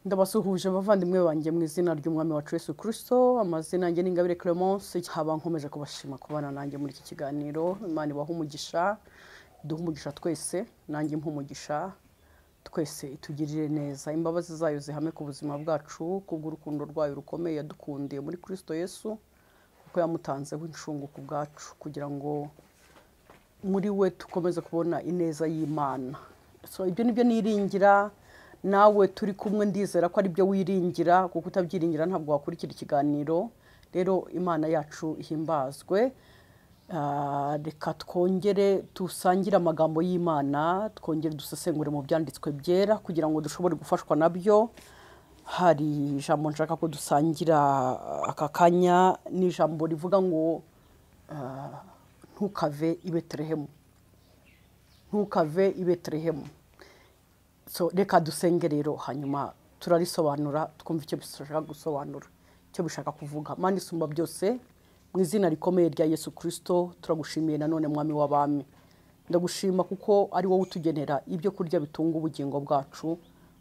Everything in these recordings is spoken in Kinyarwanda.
Ndabasuhuje bavandimwe banjye mu izina ry'umwami wacu Yesu Kristo. Amazina yanjye ni Ingabire Clemence. Haba nkomeje kubashima kubana nanjye muri iki kiganiro. Imana ibaha umugisha, duha umugisha twese, nanjye mpa umugisha twese, itugirire neza. Imbabazi zayo zihame ku buzima bwacu kubw'urukundo rwayo rukomeye yadukundiye muri Kristo Yesu, kuko yamutanzeho incungu ku bwacu kugira ngo muri we tukomeze kubona ineza y'Imana. So ibyo nibyo niringira, nawe turi kumwe ndizera ko ari byo wiringira, kuko utabyiringira ntabwo wakurikira ikiganiro. Rero Imana yacu ihimbazwe. Reka twongere dusangire amagambo y'Imana, twongere dusesengure mu byanditswe byera kugira ngo dushobore gufashwa nabyo. Hari ijambo nshaka ko dusangira aka kanya, ni ijambo rivuga ngo ntukave i Betelehemu. Ntukave i Betelehemu. So reka dusenge rero, hanyuma turarisobanura twumva icyo bishaka gusobanura, icyo bishaka kuvuga. Mana isumba byose, mu izina rikomeye rya Yesu Kristo turagushimiye nanone mwami w'abami. Ndagushima kuko ari wowe utugenera ibyo kurya bitunga ubugingo bwacu,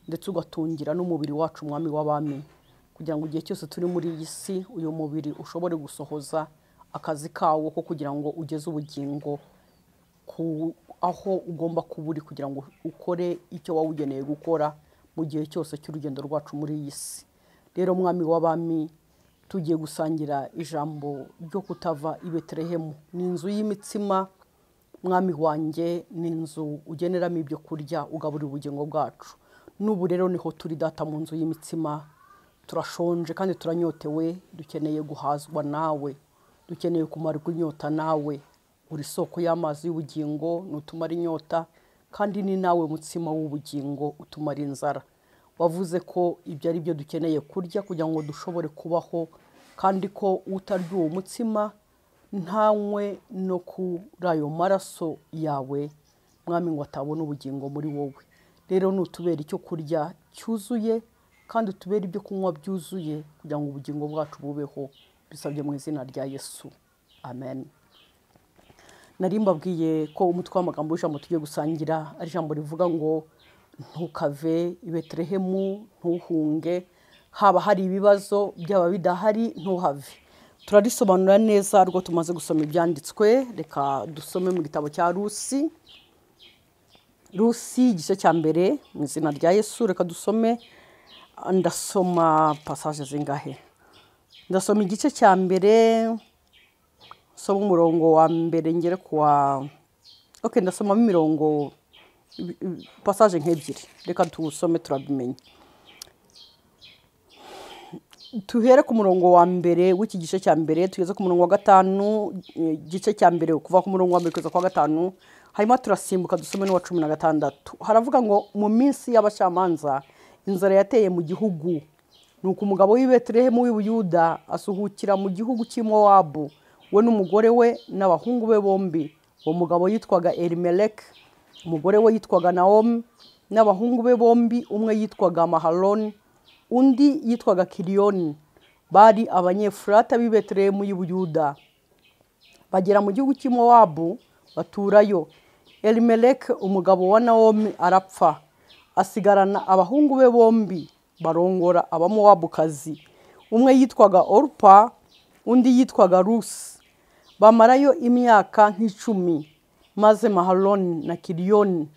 ndetse ugatungira n'umubiri wacu mwami w'abami, kugira ngo igihe cyose turi muri iyi si uyu mubiri ushobore gusohoza akazi kawo ko kugira ngo ugeze ubugingo ku aho ugomba kuba uri, kugira ngo ukore icyo wawugeneye gukora mu gihe cyose cy'urugendo rwacu muri iyi si. Rero mwami w'abami, tugiye gusangira ijambo ryo kutava i Betelehemu. Ni inzu y'imitsima mwami wanjye, ni inzu ugeneramo ibyo kurya ugaburira ubugingo bwacu. N'ubu rero niho turi data, mu nzu y'imitsima. Turashonje kandi turanyotewe, dukeneye guhazwa nawe, dukeneye kumarwa inyota nawe. Uri soko y'amazi y'ubugingo, nutumara inyota, kandi ni nawe mutsima w'ubugingo utumara inzara. Wavuze ko ibyo ari byo dukeneye kurya kugira ngo dushobore kubaho, kandi ko utarya uwo mutsima ntanywe no kuri ayo maraso yawe mwami ngo atabona ubugingo muri wowe. Rero nutubera icyo kurya cyuzuye, kandi utubera ibyo kunywa byuzuye, kugira ngo ubugingo bwacu bubeho, bisabye mu izina rya Yesu, amen. Nari mbabwiye ko umutwe w'amagambo w'ijambo tugiye gusangira ari ijambo rivuga ngo ntukave i Betelehemu, ntuhunge. Haba hari ibibazo, byaba bidahari, ntuhave. Turarisobanura neza rwo tumaze gusoma ibyanditswe. Reka dusome mu gitabo cya Rusi igice cya mbere, mu izina rya Yesu. Reka dusome, ndasoma passage zingahe? Ndasoma igice cya mbere, soma umurongo wa mbere ngere kuwa ndasomamo imirongo passage nk'ebyiri. Reka tuwusome turabimenya. Tuhere ku murongo wa mbere w'iki gice cya mbere, tugeze ku murongo wa gatanu. Igice cya mbere kuva ku murongo wa mbere kugeza kwa gatanu, hanyuma turasimbuka dusome n'uwa 16. Haravuga ngo mu minsi y'abacamanza inzara yateye mu gihugu, nuko umugabo w'i Betelehemu w'i Buyuda asuhukira mu gihugu cy'i Mowabu, we n'umugore we n'abahungu be bombi. Uwo mugabo yitwaga Elimeleki, umugore we yitwaga Naomi, n'abahungu be bombi, umwe yitwaga Mahaloni, undi yitwaga Kiriyoni. Bari abanyefurata b'i Betelehemu y'i Buyuda. Bagera mu gihugu cy'i Mowabu baturayo. Elimeleki umugabo wa Naomi arapfa, asigarana abahungu be bombi, barongora abamowabukazi. Umwe yitwaga Orupa, undi yitwaga Rusi. Bamarayo imyaka nk'icumi, maze Mahaloni na Kiriyoni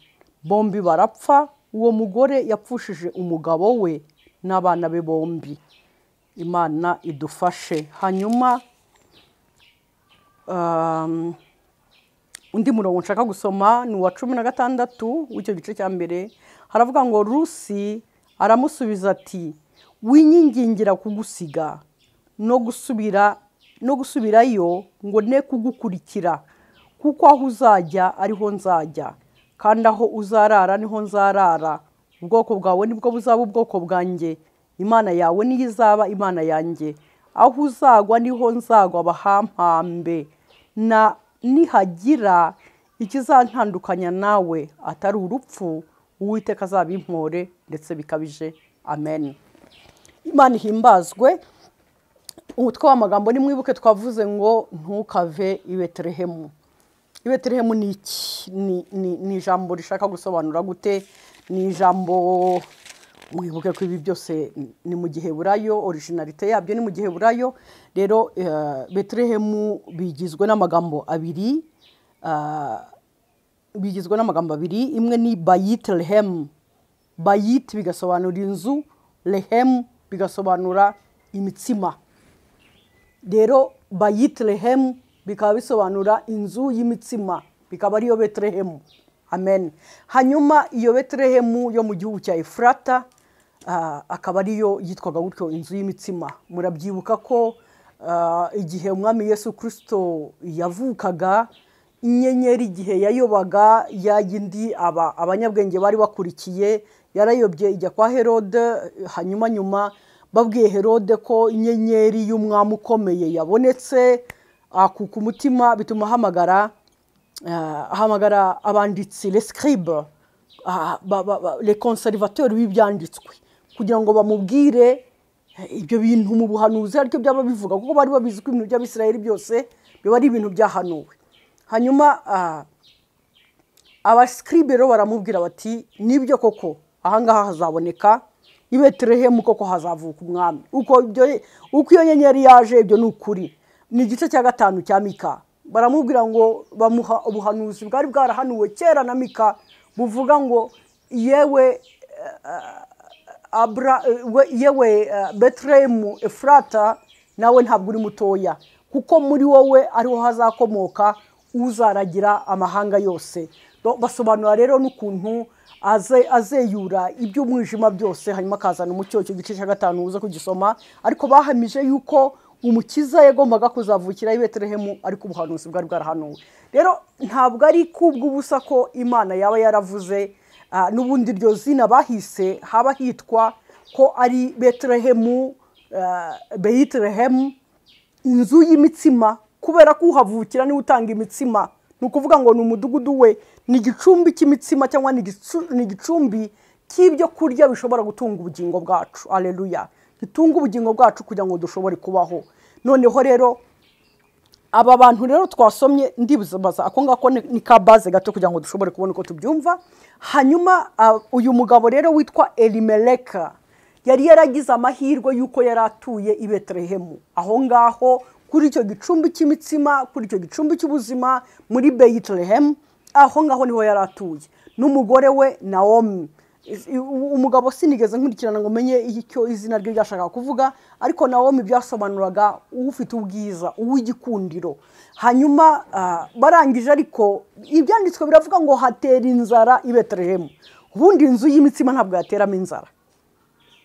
bombi barapfa. Uwo mugore yapfushije umugabo we n'abana be bombi. Imana idufashe. Hanyuma undi murongo nshaka gusoma ni uwa 16 w'icyo gice cya mbere. Haravuga ngo Rusi aramusubiza ati, winyingingira kugusiga no gusubirayo ngo ne kugukurikira, kuko aho uzajya ariho nzajya, kandi aho uzarara niho nzarara. Ubwoko bwawe nibwo buzaba ubwoko bwanjye, Imana yawe niyo izaba Imana yanjye. Aho uzagwa niho nzagwa bahampambe, na nihagira ikizantandukanya nawe atari urupfu, Uwiteka azabimpore ndetse bikabije, amen. Imana ihimbazwe. Umutwe w'amagambo ni mwibuke twavuze ngo ntukave i Betelehemu. I Betelehemu ni iki? Ni ijambo rishaka gusobanura gute? Ni ijambo mwibuke ko ibi byose ni mu giheburayo, originalite yabyo ni mu giheburayo. Rero Betelehemu bigizwe n'amagambo abiri, imwe ni Betelehemu, bayit bigasobanura inzu, lehemu bigasobanura imitsima. Rero Betelehemu bikaba bisobanura inzu y'imitsima, bikaba ariyo Betelehemu. Amen. Hanyuma iyo Betelehemu yo mu gihugu cya Efurata akaba ariyo yitwaga gutyo, inzu y'imitsima. Murabyibuka ko igihe umwami Yesu Kristo yavukaga, inyenyeri igihe yayobaga yayindi abanyabwenge bari bakurikiye, yarayobye ijya kwa Herode. Hanyuma nyuma babwiye Herode ko inyenyeri y'umwami ukomeye yabonetse, akuka umutima, bituma ahamagara abanditsi, les scribes, les conservateurs b'ibyanditswe, kugira ngo bamubwire ibyo bintu mu buhanuzi ariko byaba bivuga, kuko bari babizi ko ibintu by'Abisirayeli byose biba ari ibintu byahanuwe. Hanyuma abascribe rero baramubwira bati nibyo koko ahangaha hazaboneka i Betelehemu, koko hazavuka umwami. Uko iyo nyenyeri yaje, ibyo ni ukuri. Ni igice cya 5 cya Mika. Baramubwira ngo bamuha ubuhanuzi bwari bwarahanuwe kera na Mika, buvuga ngo yewe Betelehemu Efurata, nawe ntabwo uri mutoya, kuko muri wowe ariho hazakomoka uzaragira amahanga yose. Basobanura rero n'ukuntu azeyura iby'umwijima byose, hanyuma akazana umucyo. Icyo gice cya 5 uza kugisoma, ariko bahamije yuko umukiza yagombaga kuzavukira i Betelehemu, ariko ubuhanuzi bwari bwarahanuwe. Rero ntabwo ari kubw'ubusa ko Imana yaba yaravuze n'ubundi iryo zina bahise haba hitwa ko ari Betelehemu, inzu y'imitsima, kubera ko uhavukira ni utanga imitsima. Ni ukuvuga ngo ni umudugudu we, ni igicumbi cy'imitsima, cyangwa ni igicumbi cy'ibyo kurya bishobora gutunga ubugingo bwacu. Haleluya. Gitunga ubugingo bwacu kugira ngo dushobore kubaho. Noneho rero aba bantu rero twasomye, ndibuzabaza ako ngako ni ka base gato kugira ngo dushobore kubona uko tubyumva. Hanyuma uyu mugabo rero witwa Elimeleka yari yaragize amahirwe yuko yaratuye i Betelehemu, aho ngaho kuri icyo gicumbi cy'imitsima, kuri icyo gicumbi cy'ubuzima muri Betelehemu, aho ngaho niho yaratuye n'umugore we Naomi. Umugabo sinigeze nkurikirana ngo menye icyo izina rye ryashaka kuvuga, ariko Naomi byasobanuraga ufite ubwiza, uw'igikundiro. Hanyuma barangije, ariko ibyanditswe biravuga ngo hatera inzara i Betelehemu. Ubundi inzu y'imitsima ntabwo yateramo inzara.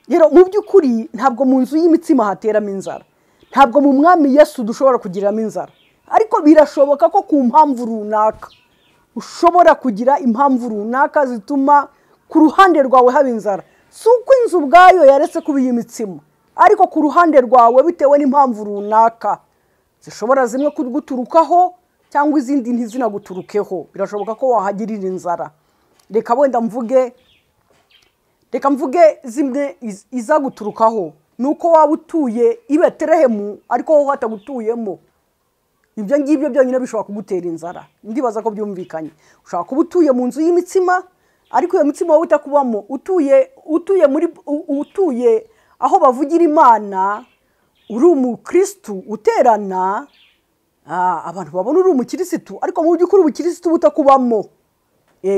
Rero mu by'ukuri ntabwo mu nzu y'imitsima hateramo inzara, ntabwo mu mwami Yesu dushobora kugiramo inzara, ariko birashoboka ko ku mpamvu runaka ushobora kugira impamvu runaka zituma ku ruhande rwawe haba inzara. Si uko inzu ubwayo yaretse kuba iy'imitsima, ariko ku ruhande rwawe bitewe n'impamvu runaka zishobora zimwe kuguturukaho cyangwa izindi ntizinaguturukeho, birashoboka ko wahagirira inzara. Reka wenda mvuge zimwe izaguturukaho, nuko waba utuye i Betelehemu ariko wowe hatagutuyemo. Ibyo ngibyo byonyine bishobora kugutera inzara. Ndibaza ko byumvikanye. Ushobora kuba utuye mu nzu y'imitsima, ariko iyo mitsima wowe utakubamo, utuye aho bavugira Imana, uri umukristu uterana, abantu babona uri umukirisitu, ariko mu by'ukuri ubukirisitu butakubamo.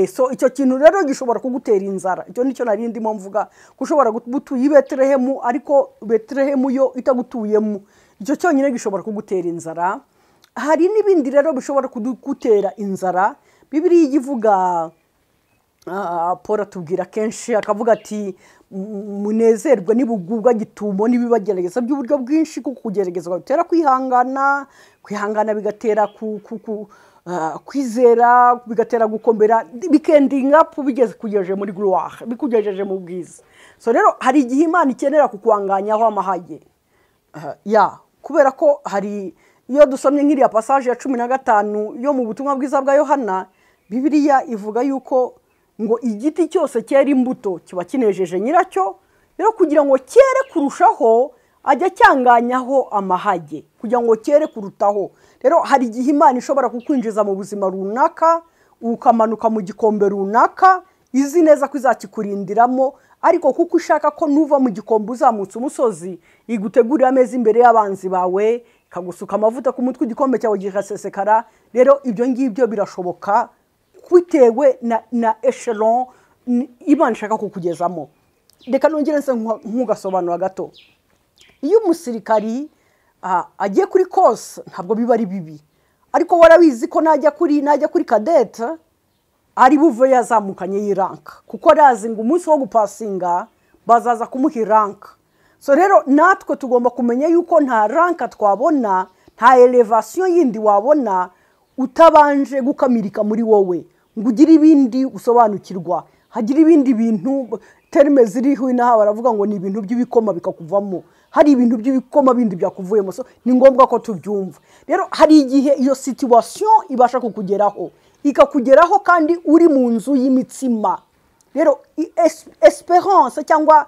So icyo kintu rero gishobora kugutera inzara. Icyo nicyo nari ndimo mvuga, kushobora gutuye i Betelehemu ariko Betelehemu yo itagutuyemo. Icyo cyonyine gishobora kugutera inzara. Hari n'ibindi rero bishobora kugutera inzara. Bibiliya ivuga, Paul atubwira kenshi akavuga ati munezerwe nibugubwa gitumo nibibagerageza by'uburyo bwinshi, kuko kugeragezwa bitera kwihangana bigatera kwizera, bigatera gukombera, bikendinga bigeze kugejeje muri gloire, bikugejeje mu bwiza. So rero hari igihe Imana ikenera kukuanganyaho amahage, kubera ko hari, iyo dusomye nk'iriya passage ya 15 yo mu butumwa bwiza bwa Yohana, Bibiliya ivuga yuko ngo igiti cyose cyera imbuto kiba kinejeje nyiracyo. Rero kugira ngo cyere kurushaho ajya cyanganyaho amahage, kugira ngo cyere kurutaho. Rero hari igihe Imana ishobora kukwinjiza mu buzima runaka, ukamanuka mu gikombe runaka, izi neza ko izakikurindiramo, ariko kuko ushaka ko nuva mu gikombe uzamutse umusozi igutegurira ameza imbere y'abanzi bawe, ikagusuka amavuta ku mutwe, igikombe cyawe gigasesekara. Rero ibyo ngibyo birashoboka bitewe na echelon Imana ishaka kukugezamo. Reka nongere nse nkugasobanura gato. Iyo umusirikari agiye kuri kose ntabwo biba ari bibi, ariko warabizi ko najya kuri kadete ari buve yazamukanye yiranka, kuko arazi ngo umunsi wo gupasinga bazaza kumuha ranka. So rero natwe tugomba kumenya yuko nta ranka twabona, nta elevation yindi wabona utabanje gukamirika muri wowe ngo ugire ibindi usobanukirwa. Hagira ibindi bintu terme ziriho inaha baravuga ngo ni ibintu by'ibikoma bikakuvamo, hari ibintu by'ibikoma bindi byakuvuyemo. So ni ngombwa ko tubyumva. Rero hari igihe iyo situation ibasha kukugeraho, ikakugeraho kandi uri mu nzu y'imitsima. Rero esperance cyangwa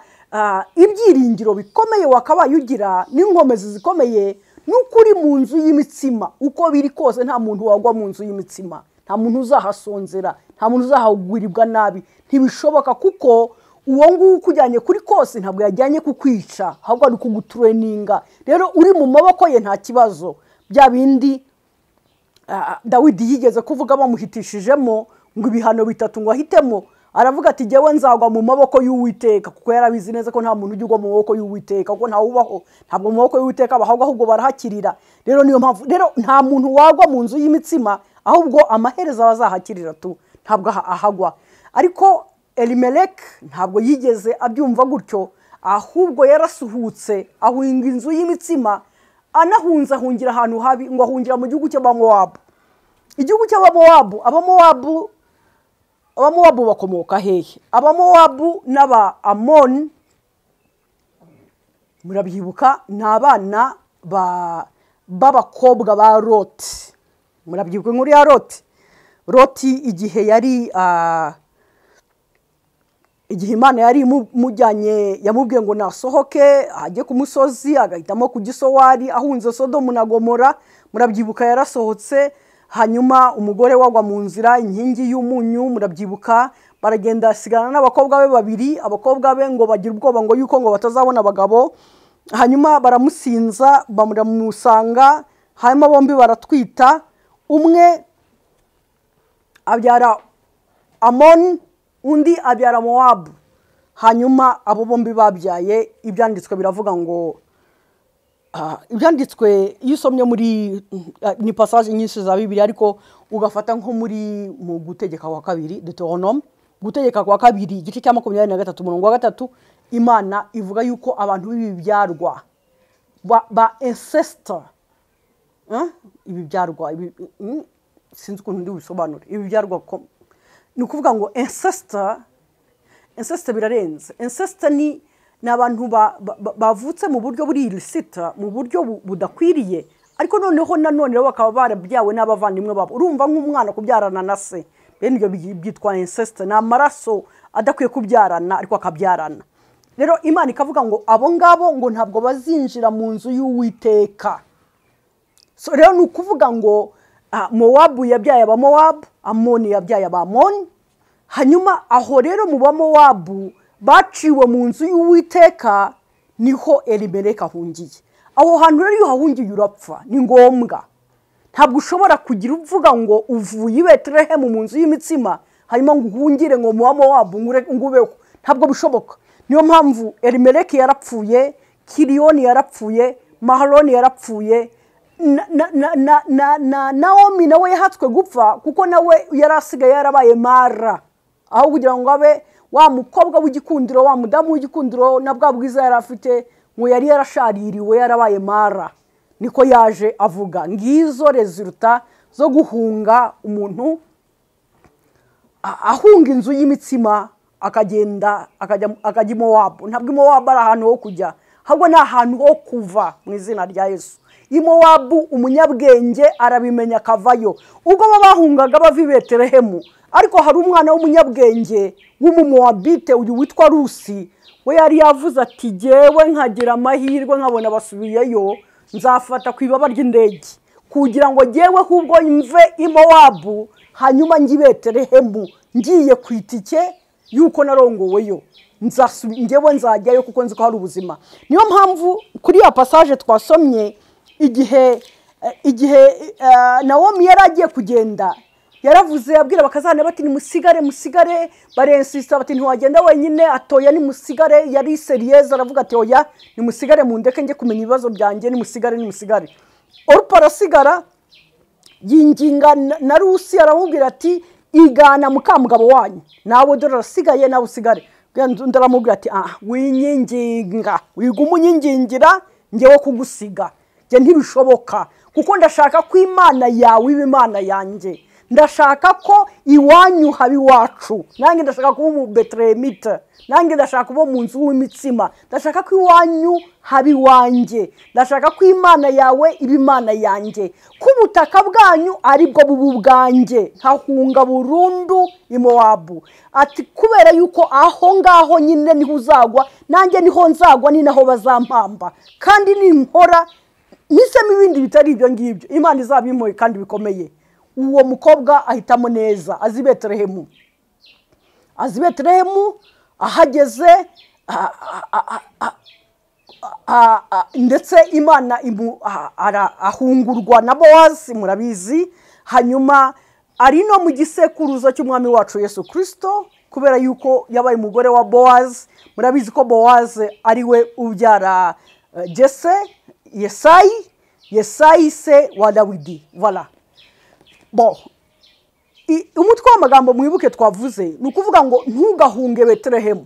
ibyiringiro bikomeye wakabaye ugira n'inkomezi zikomeye n'ukuri mu nzu y'imitsima. Uko biri kose nta muntu wagwa mu nzu y'imitsima, nta muntu uzahasonzera, nta muntu uzahagwirirwa nabi. Ntibishoboka, kuko uwo nguwo ukujyanye kuri kose ntabwo yajyanye kukwica, ahubwo ari kugutureninga. Rero uri mu maboko ye nta kibazo. Bya bindi Dawidi yigeze kuvuga bamuhitishijemo ngo ibihano bitatu ngo ahitemo, aravuga ati jyewe nzagwa mu maboko y'Uwiteka, kuko yarabizi neza ko nta muntu ujya mu maboko y'Uwiteka, kuko ntawubaho. Ntabwo mu maboko y'Uwiteka bahubwo, ahubwo barahakirira. Rero niyo mpamvu rero nta muntu wagwa mu nzu y'imitsima, ahubwo amaherezo bazahakirira tu, ntabwo ahagwa. Ariko Elimeleki ntabwo yigeze abyumva gutyo, ahubwo yarasuhutse ahunga inzu y'imitsima, anahunza ahungira ahantu habi, ngo ahungira mu gihugu cy'Abamowabu. Igihugu cy'Abamowabu, Abamowabu bakomoka hehe? Abamowabu n'aba Amoni, murabyibuka, ni abana b'abakobwa ba Loti. Murabyibuka inkuru ya Loti. Loti igihe Imana yari mujyanye, yamubwiye ngo nasohoke ajye ku musozi, agahitamo ku Gisowari ahunze Sodomu na Gomora. Murabyibuka yarasohotse, hanyuma umugore wagwa mu nzira, inkingi y'umunyu. Murabyibuka baragenda asigana n'abakobwa be babiri. Abakobwa be ngo bagira ubwoba ngo yuko ngo batazabona abagabo, hanyuma baramusinza baramusanga, hanyuma bombi baratwita. Umwe abyara Amoni, undi abyara Mowabu. Hanyuma abo bombi babyaye. Ibyanditswe biravuga ngo ibyanditswe iyo usomye muri ni passage nyinshi za Bibiliya, ariko ugafata nko muri mu gutegeka kwa kabiri, Deuteronome, gutegeka kwa kabiri igice cya 23 umurongo wa 3, Imana ivuga yuko abantu b'ibibyarwa ba ancestor, ibibyarwa sinzi ukuntu ndi bisobanura ibibyarwa. Ni ukuvuga ngo ancestor birarenze. Ancestor ni abantu bavutse mu buryo buri illicite, mu buryo budakwiriye, ariko noneho nanone bakaba barabyawe n'abavandimwe babo. Urumva nk'umwana kubyarana na se, bene ibyo byitwa ancestor. Ni amaraso adakwiye kubyarana ariko akabyarana. Rero Imana ikavuga ngo abo ngabo ngo ntabwo bazinjira mu nzu y'Uwiteka. So rero ni ukuvuga ngo Mowabu yabyaye Abamowabu, Amoni yabyaye Abamoni. Hanyuma aho rero mu Bamowabu baciwe mu nzu y'Uwiteka, niho Elimeleki ahungiye. Aho hantu rero iyo hahungiye urapfa, ni ngombwa. Ntabwo ushobora kugira uvuga ngo uvuye i Betelehemu mu nzu y'imitsima, hanyuma ngo uhungire ngo mu Bamowabu ngubeho. Ntabwo bishoboka. Niyo mpamvu Elimeleki yarapfuye, Kiriyoni yarapfuye, Mahaloni yarapfuye, Naomi nawe yahatswe gupfa, kuko nawe yarasigaye yarabaye Mara. Aho kugira ngo abe wa mukobwa w'igikundiro, wa mudamu w'igikundiro na bwa bwiza yari afite, ngo yari yarashaririwe yarabaye Mara. Niko yaje avuga. Ngizo resulta zo guhunga umuntu ahunga inzu y'imitsima akagenda akajya Mowabu. Ntabwo Mowabu ari ahantu ho kujya, ahubwo ni ahantu ho kuva mu izina rya Yesu. Mowabu umunyabwenge arabimenya akavayo. Ubwo bahungaga bava i Betelehemu, ariko hari umwana w'umunyabwenge w'umumoabite uyu witwa Rusi, we yari yavuze ati jyewe nkagira amahirwe nkabona basubiyeyo, nzafata ku ibaba ry'indege kugira ngo jyewe ahubwo mve i Mowabu, hanyuma njye i Betelehemu ngiye ku itike yuko narongoweyo. njyewe nzajyayo kuko nzi ko hari ubuzima. Niyo mpamvu kuri ya passage twasomye igihe Nawomi yaragiye kugenda, yaravuze abwira bakazana bati musigare, barensista bati ntiwagenda wenyine, atoya musigare. Yari seriyeuse aravuga ati oya musigare mundeke njye kumenya ibibazo byanjye, musigare. Orupa arasigara yinginga na Rusi, aramubwira ati igana mukamugabo wanyu, nawe dore arasigaye nawe usigare. Ndaramubwira ati winyinginga, wigumunyigingira njyewe kugusiga njye ntibishoboka, kuko ndashaka ko Imana yawe ibe Imana yanjye, ndashaka ko iwanyu haba iwacu, nange ndashaka kuba umubetelehemite, nange ndashaka kuba munzu w'imitsima, ndashaka ko iwanyu haba iwanjye, ndashaka ko Imana yawe ibe Imana yanjye, ko ubutaka bwanyu ari bwo bubu bwanjye, nkahunga burundu i Mowabu. Ati kubera yuko aho ngaho nyine niho uzagwa, nange niho nzagwa, ni naho bazampamba, kandi ninkora nisemo ibindi bitari ibyo ngibyo Imana izabimpoye kandi bikomeye. Uwo mukobwa ahitamo neza, azi Betelehemu, ahageze ndetse Imana ahungurwa na Bowazi, murabizi. Hanyuma ari no mu gisekuruza cy'umwami wacu Yesu Kristo, kubera yuko yabaye umugore wa Bowazi. Murabizi ko Bowazi ari we ubyara Yesayi se wa Dawidi. Voilà. Bon, umutwe w'amagambo mwibuke twavuze ni ukuvuga ngo ntugahunge Betelehemu.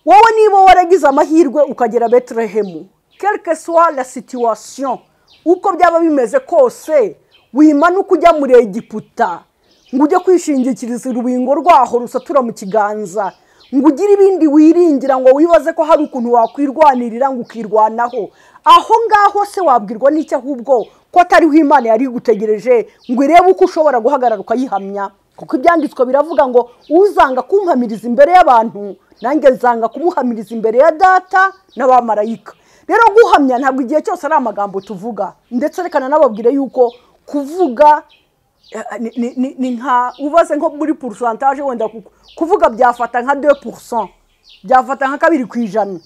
Wowe niba waragize amahirwe ukagera Betelehemu, quelle que soit la situation, uko byaba bimeze kose, wimanuka ujya muri Egiputa ngo ujye kwishingikiriza urubingo rwaho rusatura mu kiganza, ngo ugire ibindi wiringira, ngo wibaze ko hari ukuntu wakwirwanirira ngo ukirwanaho. Aho ngaho se wabwirwa n'iki ahubwo ko atariho Imana yari gutegereje ngo irebe uko ushobora guhagarara ukayihamya? Kuko ibyanditswe biravuga ngo uzanga kumpamiriza imbere y'abantu, nange nzanga kumuhamiriza imbere ya Data n'abamarayika. Rero guhamya ntabwo igihe cyose ari amagambo tuvuga, ndetse rekana nababwire yuko kuvuga ni nka ubaze nko muri pourcentage, wenda kuvuga byafata nka 2%, byafata nka 2%.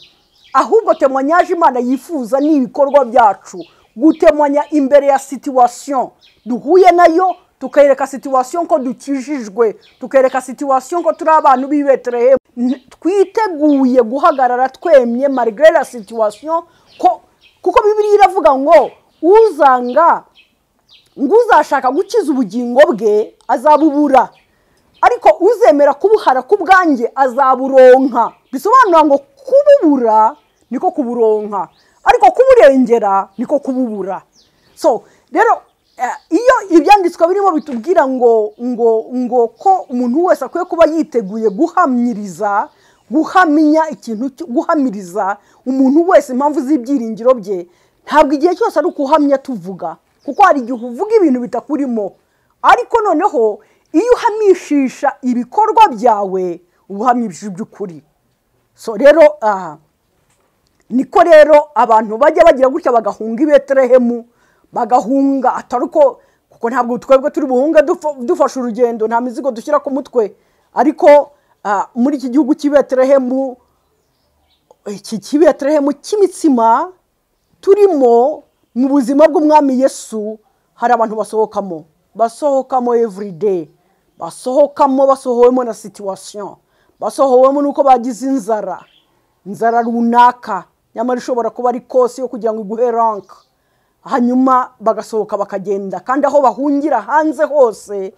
Ahubwo témoignage Imana yifuza ni ibikorwa byacu, gutemanya imbere ya situation duhuye nayo, tukereka situation ko dukijijwe, tukereka situation ko turi abantu b'Ibetelehemu, twiteguye guhagarara twemye malgré la situation, kuko Bibiliya iravuga ngo uzashaka gukiza ubugingo bwe azabubura, ariko uzemera kubuhara ku bwanjye azaburonka. Bisobanura ngo kububura niko kuburonka, ariko kuburengera niko kububura. So rero iyo ibyanditswe birimo bitubwira ngo ko umuntu wese akwiye kuba yiteguye guhamya ikintu, guhamiriza umuntu wese impamvu z'ibyiringiro bye, ntabwo igihe cyose ari ukuhamya tuvuga, kuko hari igihe uvuga ibintu bitakurimo, ariko noneho iyo uhamishisha ibikorwa byawe ubuhamyishije iby'ukuri. So rero niko rero abantu bajya bagira gutya bagahunga Betelehemu, bagahunga ataruko, kuko ntabwo twebwe turi buhunga dufasha urugendo, nta mizigo dushyira ku mutwe. Ariko muri iki gihugu cy'Ibetelehemu, Betelehemu cy'imitsima turimo mu buzima bw'umwami Yesu, hari abantu basohokamo every day, basohowemo na situation, basohowemo nuko bagize inzara runaka, nyamara ishobora kuba ari kose yo kugira ngo iguhe rank. Hanyuma bagasohoka bakagenda, kandi aho bahungira hanze hose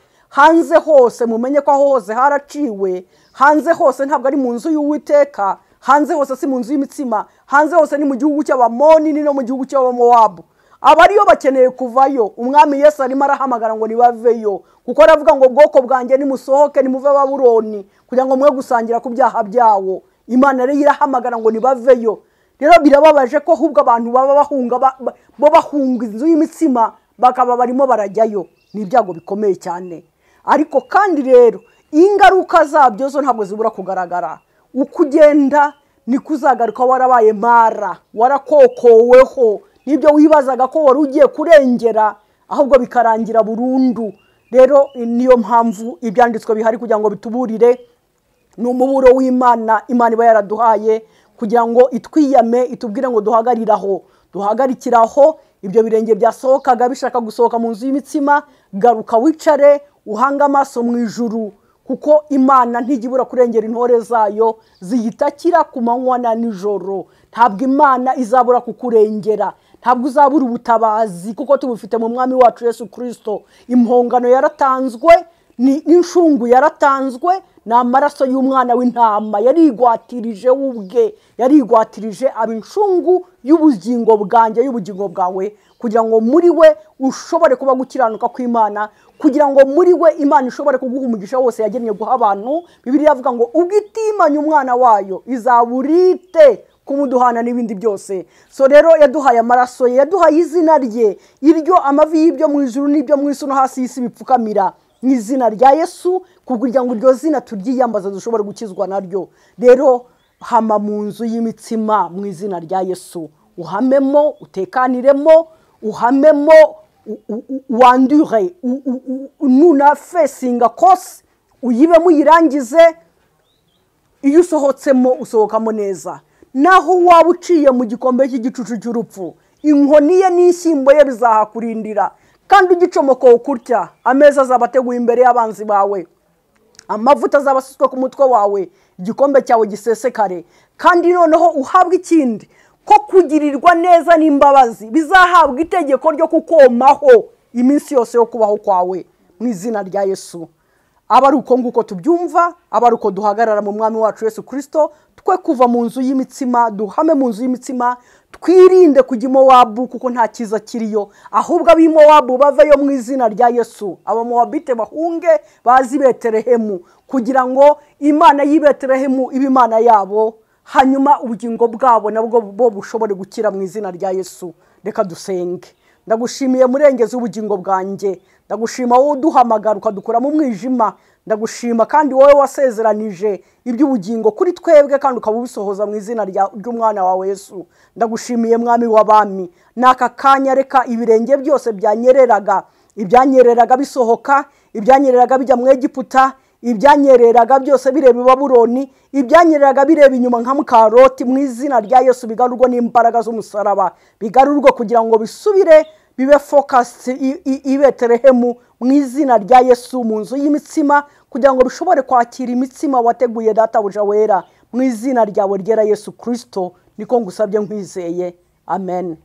mumenye ko aho hose haraciwe, hanze hose ntabwo ari mu nzu y'Uwiteka, hanze hose si mu nzu y'imitsima, hanze hose ni mu gihugu cy'Abamoni, ni no mu gihugu cy'Abamowabu. Abariyo bakeneye kuvayo, umwami Yesu arimo arahamagara ngo nibaveyo, kuko aravuga ngo bwoko bwanjye nimusohoke nimuve Babuloni kugira ngo mwe gusangira ku byaha byawo. Imana rero irahamagara ngo nibaveyo. Rero birababaje ko ahubwo abantu baba bahunga inzu y'imitsima bakaba barimo barajyayo, ni ibyago bikomeye cyane. Ariko kandi rero ingaruka zabyo zo ntabwo zibura kugaragara. Uko ugenda niko uzagaruka warabaye mara, warakokoweho nibyo wibazaga ko wari ugiye kurengera, ahubwo bikarangira burundu. Rero niyo mpamvu ibyanditswe bihari kugira ngo bituburire ni umuburo w'Imana. Imana iba yaraduhaye kugira ngo itwiyame, itubwire ngo duhagarikiraho ibyo birenge byasohokaga bishaka gusohoka mu nzu y'imitsima. Garuka wicare uhanga amaso mu ijuru, kuko Imana ntijibura kurengera intore zayo ziyitakira ku manywa na nijoro. Ntabwo Imana izabura kukurengera, ntabwo uzabura ubutabazi, kuko tubufite mu mwami wacu Yesu Kristo. Impongano yaratanzwe, n'inshungu yaratanzwe, ni amaraso y'umwana w'intama yarigwatirije ubwe, yarigwatirije abinshungu y'ubugingo bwanjye, y'ubugingo bwawe, kugira ngo muri we ushobore kuba gukiranuka kw'Imana, kugira ngo muri we Imana ishobore kuguha umugisha wose yagennye guha abantu. Bibiliya avuga ngo ubwo itimanye umwana wayo izaburite kumuduhana n'ibindi byose. So rero yaduhaye amaraso ye, yaduhaye izina rye, iryo amavi y'ibyo mu ijuru n'ibyo mu isi no hasi y'isi bipfukamira mu izina rya Yesu, kugira ngo iryo zina turyiyambaze dushobore gukizwa naryo. Rero hama mu nzu y'imitsima mu izina rya Yesu, uhamemo, utekaniremo, uhamemo, wandure, nuna fesinga kose, uyibemo uyirangize. Iyo usohotsemo usohokamo neza. Naho waba uciye mu gikombe cy'igicucu cy'urupfu, inkoni ye n'ishyimbo ye bizahakurindira, kandi ugicomoka ukurya, ameza azabateguye imbere y'abanzi bawe, amavuta azabasutwe ku mutwe wawe, igikombe cyawe gisesekare. Kandi noneho uhabwa ikindi, ko kugirirwa neza n'imbabazi bizahabwa itegeko ryo kukomaho iminsi yose yo kubaho kwawe mu izina rya Yesu. Aba ari uko nguko tubyumva, aba ari uko duhagarara mu mwami wacu Yesu Kristo, twe kuva mu nzu y'imitsima, duhame mu nzu y'imitsima, twirinde kujya i Mowabu, kuko nta cyiza kiriyo, ahubwo ab'i Mowabu baveyo mu izina rya Yesu. AbaMoabite bahunge bazi Betelehemu, kugira ngo Imana y'i Betelehemu ibe Imana yabo, hanyuma ubugingo bwabo nabwo bo bushobore gukira mu izina rya Yesu. Reka dusenge. Ndagushimiye murengezi w'ubugingo bwanjye, ndagushima wowe uduhamagara ukadukura mu mwijima, ndagushima kandi wowe wasezeranije iby'ubugingo kuri twebwe kandi ukabubisohoza mu izina ry'umwana wawe Yesu. Ndagushimiye mwami w'abami, n'aka kanya reka ibirenge byose ibyanyereraga bisohoka, ibyanyereraga bijya mu Egiputa, ibyanyereraga byose bireba i Babuloni, ibyanyereraga bireba inyuma nka mukaroti, mu izina rya Yesu bigarurwa n'imbaraga z'umusaraba, bigarurwa kugira ngo bisubire bibe focus i Betelehemu mu izina rya Yesu, mu nzu y'imitsima, kugira ngo bishobore kwakira imitsima wateguye databuja wera, mu izina ryawe ryera Yesu Kristo niko ngusabye nkwizeye. Amen.